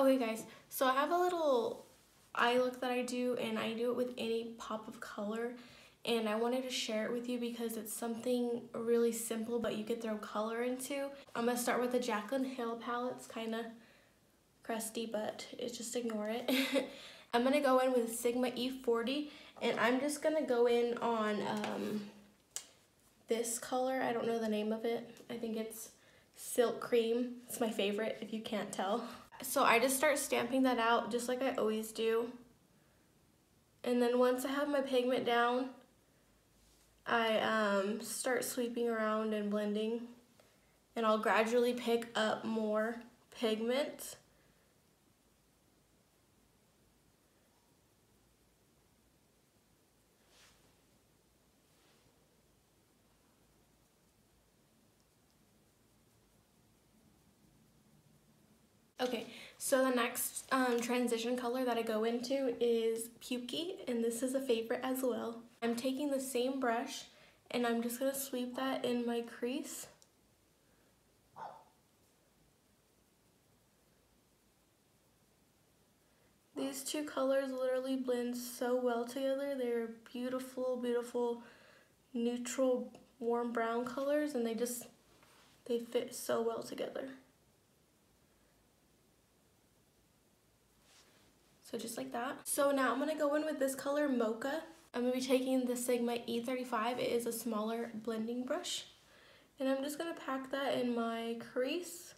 Okay guys, so I have a little eye look that I do, and I do it with any pop of color, and I wanted to share it with you because it's something really simple but you could throw color into. I'm going to start with the Jaclyn Hill palette. It's kind of crusty, but just ignore it. I'm going to go in with Sigma E40, and I'm just going to go in on this color. I don't know the name of it. I think it's Silk Cream. It's my favorite if you can't tell. So I just start stamping that out just like I always do. And then once I have my pigment down, I start sweeping around and blending. And I'll gradually pick up more pigment. Okay, so the next transition color that I go into is Pukey, and this is a favorite as well. I'm taking the same brush and I'm just gonna sweep that in my crease. These two colors literally blend so well together. They're beautiful, beautiful, neutral, warm brown colors, and they fit so well together. So just like that. So now I'm gonna go in with this color, Mocha. I'm gonna be taking the Sigma E35. It is a smaller blending brush. And I'm just gonna pack that in my crease.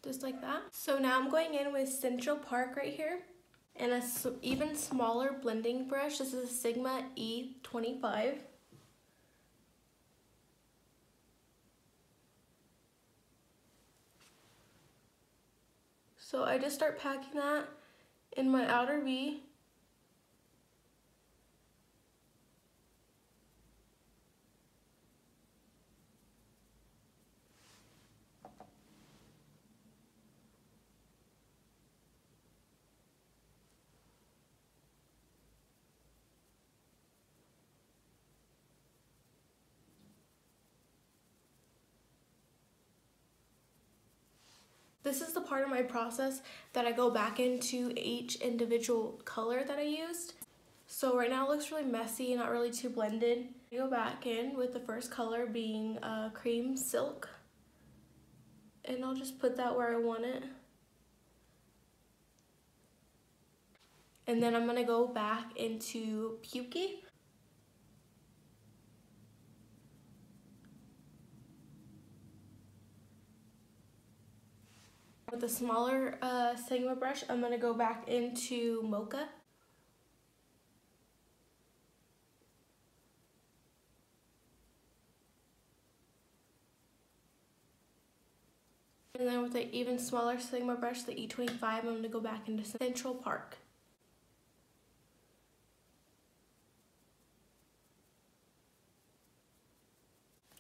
Just like that. So now I'm going in with Central Park right here, and a even smaller blending brush. This is a Sigma E25. So I just start packing that in my outer V. This is the part of my process that I go back into each individual color that I used. So right now it looks really messy, not really too blended. I go back in with the first color being Cream Silk. And I'll just put that where I want it. And then I'm gonna go back into Pukey. With a smaller Sigma brush, I'm gonna go back into Mocha. And then with an even smaller Sigma brush, the E25, I'm gonna go back into Central Park.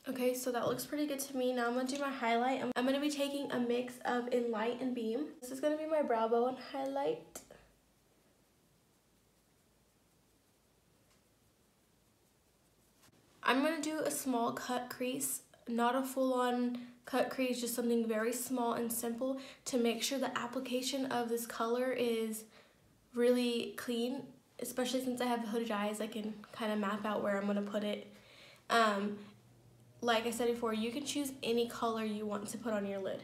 Okay, so that looks pretty good to me. Now I'm gonna do my highlight. I'm gonna be taking a mix of Enlight and Beam. This is gonna be my brow bone highlight. I'm gonna do a small cut crease, not a full-on cut crease, just something very small and simple to make sure the application of this color is really clean, especially since I have hooded eyes. I can kind of map out where I'm gonna put it. Like I said before, you can choose any color you want to put on your lid.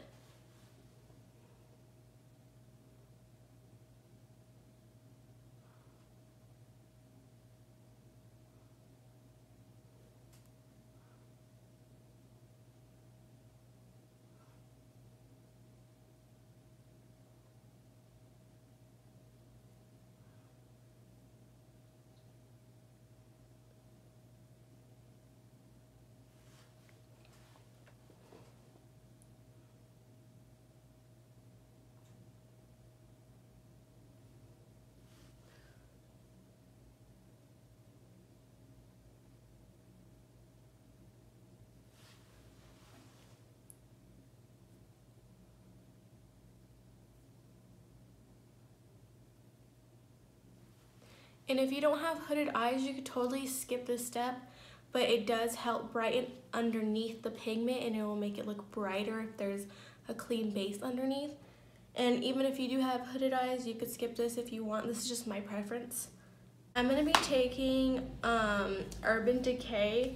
And if you don't have hooded eyes, you could totally skip this step, but it does help brighten underneath the pigment and it will make it look brighter if there's a clean base underneath. And even if you do have hooded eyes, you could skip this if you want. This is just my preference. I'm gonna be taking Urban Decay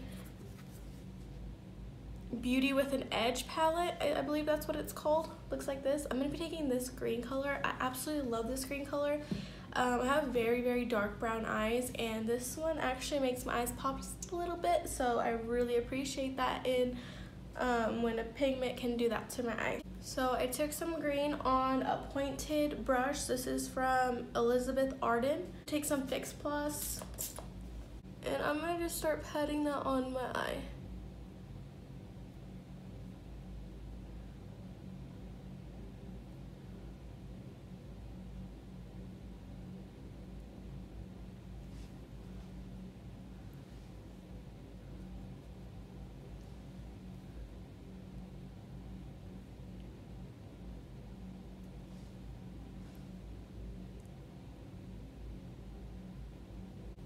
Beauty with an Edge palette. I believe that's what it's called. Looks like this. I'm gonna be taking this green color. I absolutely love this green color. I have very, very dark brown eyes, and this one actually makes my eyes pop just a little bit, so I really appreciate that in when a pigment can do that to my eyes. So I took some green on a pointed brush. This is from Elizabeth Arden. Take some Fix Plus, and I'm gonna just start patting that on my eye.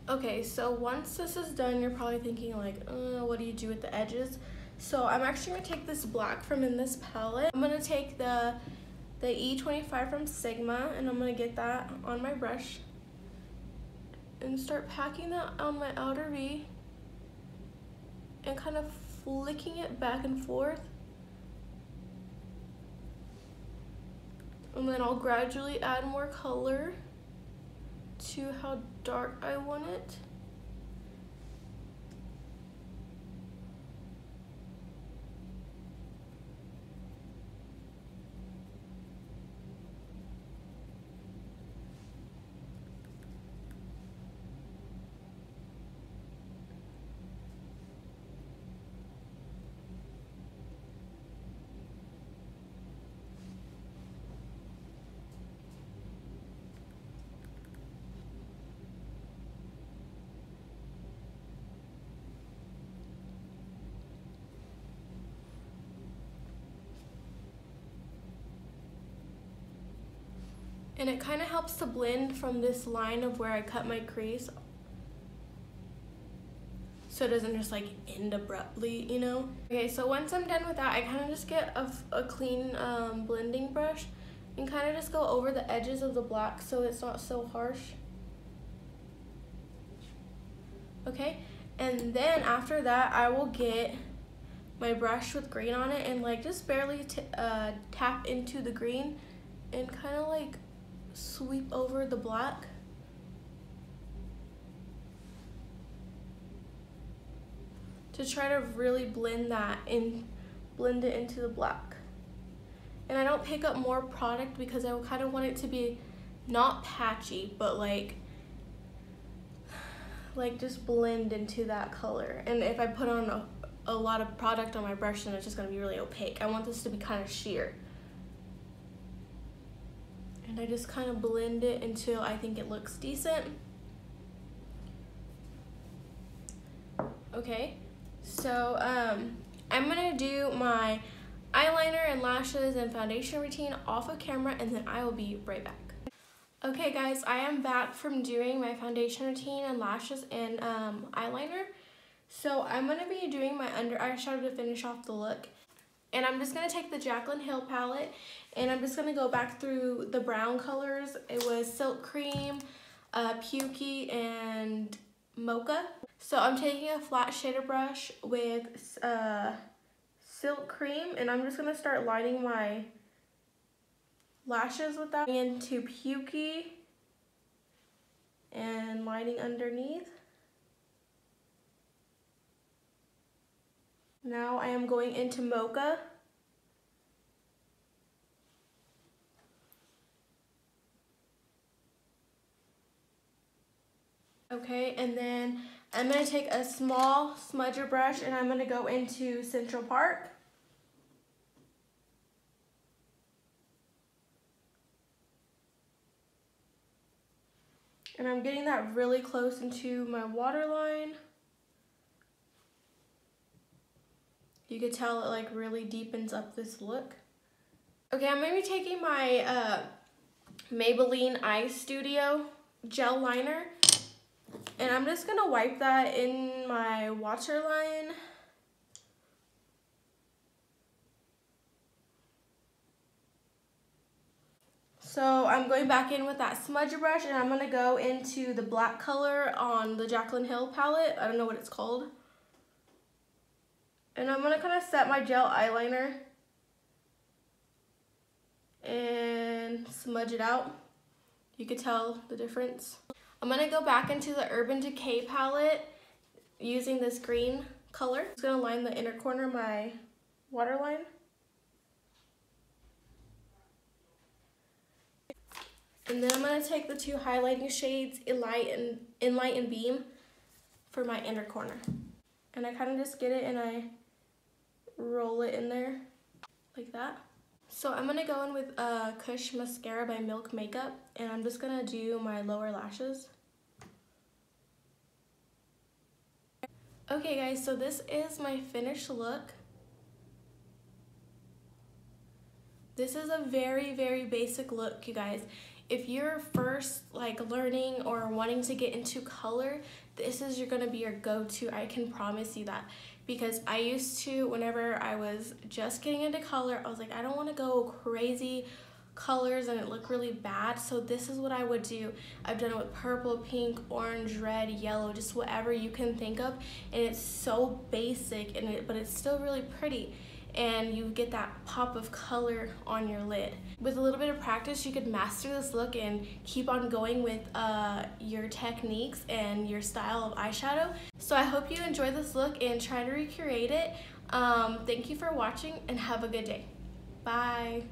Okay, so once this is done, you're probably thinking like, what do you do with the edges? So I'm actually gonna take this black from in this palette. I'm gonna take the E25 from Sigma, and I'm gonna get that on my brush and start packing that on my outer V and kind of flicking it back and forth. And then I'll gradually add more color to how dark I want it. And it kind of helps to blend from this line of where I cut my crease, so it doesn't just like end abruptly, you know? Okay, so once I'm done with that, I kind of just get a clean blending brush and kind of just go over the edges of the black so it's not so harsh. Okay, and then after that, I will get my brush with green on it and like just barely tap into the green and kind of like sweep over the black. To try to really blend that and blend it into the black. And I don't pick up more product because I kind of want it to be not patchy, but like just blend into that color. And if I put on a lot of product on my brush, then it's just gonna be really opaque. I want this to be kind of sheer. And I just kind of blend it until I think it looks decent. Okay, so I'm gonna do my eyeliner and lashes and foundation routine off of camera, and then I will be right back. Okay guys, I am back from doing my foundation routine and lashes and eyeliner. So I'm gonna be doing my under eyeshadow to finish off the look. And I'm just gonna take the Jaclyn Hill palette and I'm just gonna go back through the brown colors. It was Silk Cream, Pukey, and Mocha. So I'm taking a flat shader brush with Silk Cream, and I'm just gonna start lining my lashes with that. Into Pukey and lining underneath. Now I am going into Mocha. Okay, and then I'm going to take a small smudger brush and I'm going to go into Central Park. And I'm getting that really close into my waterline. You could tell it like really deepens up this look. Okay, I'm going to be taking my Maybelline Eye Studio gel liner, And I'm just gonna wipe that in my waterline. So I'm going back in with that smudge brush, and I'm gonna go into the black color on the Jaclyn Hill palette. I don't know what it's called. And I'm gonna kind of set my gel eyeliner and smudge it out. You could tell the difference. I'm gonna go back into the Urban Decay palette using this green color. I'm just gonna line the inner corner of my waterline. And then I'm gonna take the two highlighting shades, Inlight and Beam, for my inner corner. And I kind of just get it and I roll it in there like that. So I'm gonna go in with Kush Mascara by Milk Makeup, and I'm just gonna do my lower lashes. Okay guys, so this is my finished look. This is a very, very basic look, you guys. If you're first learning or wanting to get into color, this is gonna be your go-to. I can promise you that, because I used to, whenever I was just getting into color, I was like, I don't want to go crazy colors and it looked really bad. So this is what I would do. I've done it with purple, pink, orange, red, yellow, just whatever you can think of, and it's so basic but it's still really pretty. And you get that pop of color on your lid. With a little bit of practice, you could master this look and keep on going with your techniques and your style of eyeshadow. So I hope you enjoy this look and try to recreate it. Thank you for watching and have a good day. Bye.